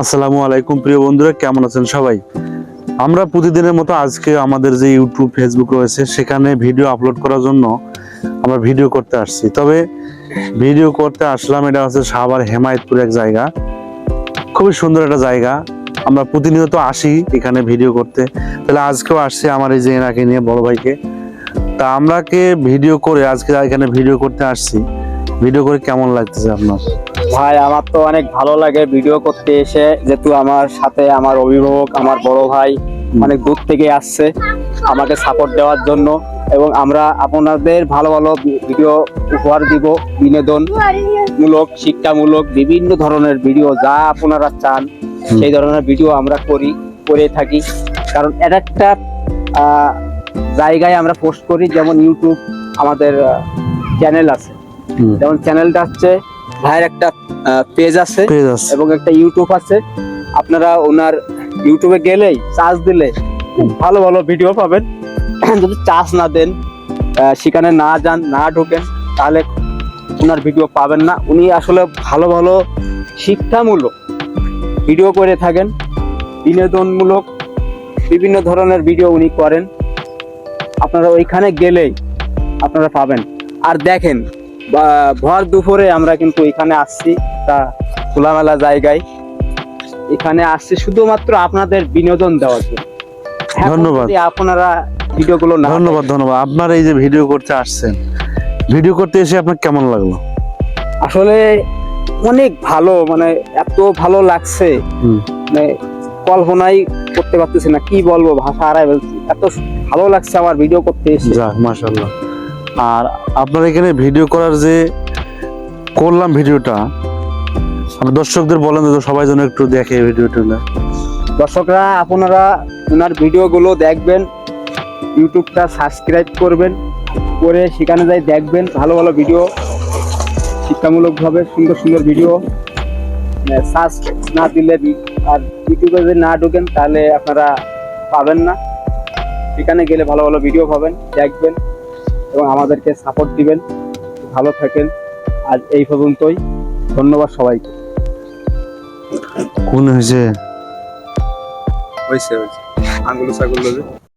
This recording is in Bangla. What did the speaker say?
আসসালামু আলাইকুম প্রিয় বন্ধুরা, কেমন আছেন সবাই? আমরা প্রতিদিনের মতো আজকে আমাদের যে ইউটিউব ফেসবুক রয়েছে সেখানে ভিডিও আপলোড করার জন্য আমরা ভিডিও করতে আসছি। তবে ভিডিও করতে আসলাম, এটা হচ্ছে সাভার হেমায়েতপুর এক জায়গা, খুবই সুন্দর একটা জায়গা। আমরা প্রতিনিয়ত আসি এখানে ভিডিও করতে, তাহলে আজকেও আসছি আমার এই যে এনাকে নিয়ে, বড় ভাইকে। তা আমরাকে ভিডিও করে আজকে এখানে ভিডিও করতে আসছি। ভিডিও করে কেমন লাগতেছে আপনার? ভাই আমার তো অনেক ভালো লাগে ভিডিও করতে এসে, যেহেতু আমার সাথে আমার অভিভাবক, আমার বড় ভাই অনেক দূর থেকে আসছে আমাকে সাপোর্ট দেওয়ার জন্য, এবং আমরা আপনাদের ভালো ভালো ভিডিও উপহার দিব, বিনোদনমূলক, শিক্ষামূলক, বিভিন্ন ধরনের ভিডিও যা আপনারা চান সেই ধরনের ভিডিও আমরা করে থাকি। কারণ এটা একটা জায়গায় আমরা পোস্ট করি, যেমন ইউটিউব আমাদের চ্যানেল আছে, যেমন চ্যানেলটা হচ্ছে ভাইয়ের একটা পেজ আছে এবং একটা ইউটিউব আছে। আপনারা ওনার ইউটিউবে গেলেই চার্জ দিলে ভালো ভালো ভিডিও পাবেন। যদি চার্জ না দেন, সেখানে না যান, না ঢোকেন, তাহলে ওনার ভিডিও পাবেন না। উনি আসলে ভালো ভালো শিক্ষামূলক ভিডিও করে থাকেন, বিনোদনমূলক বিভিন্ন ধরনের ভিডিও উনি করেন। আপনারা ওইখানে গেলেই আপনারা পাবেন। আর দেখেন, ভর দুপুরে আমরা কিন্তু এখানে আসছি, তা খোলামেলা জায়গায় এখানে আসছি শুধুমাত্র আপনাদের বিনোদন দেওয়ার জন্য। ধন্যবাদ। আপনারা ভিডিওগুলো না, ধন্যবাদ। আপনার এই যে ভিডিও করতে আসছেন, ভিডিও করতে এসে আপনার কেমন লাগলো? আসলে অনেক ভালো, মানে এত ভালো লাগছে, মানে কল্পনাই করতে পারতেছি না, কি বলবো, ভাষা হারাই বলছি, এত ভালো লাগছে আমার ভিডিও করতে এসে। যাক, মাশাআল্লাহ। আর আপনার এখানে ভিডিও করার যে করলাম ভিডিওটা, দর্শকদের বলেন তো, সবাই যেন একটু দেখে ভিডিওটা। দর্শকরা আপনারা ওনার ভিডিওগুলো দেখবেন, ইউটিউবটা সাবস্ক্রাইব করবেন, করে সেখানে যাই দেখবেন ভালো ভালো ভিডিও, শিক্ষামূলকভাবে সুন্দর সুন্দর ভিডিও। সার্চ না দিলে আর ইউটিউবে যদি না ঢোকেন তাহলে আপনারা পাবেন না। সেখানে গেলে ভালো ভালো ভিডিও পাবেন, দেখবেন এবং আমাদেরকে সাপোর্ট দিবেন। ভালো থাকেন। আজ এই পর্যন্তই, ধন্যবাদ সবাইকে। কোন হয়েছে হয়েছে আঙ্গুল ছাগল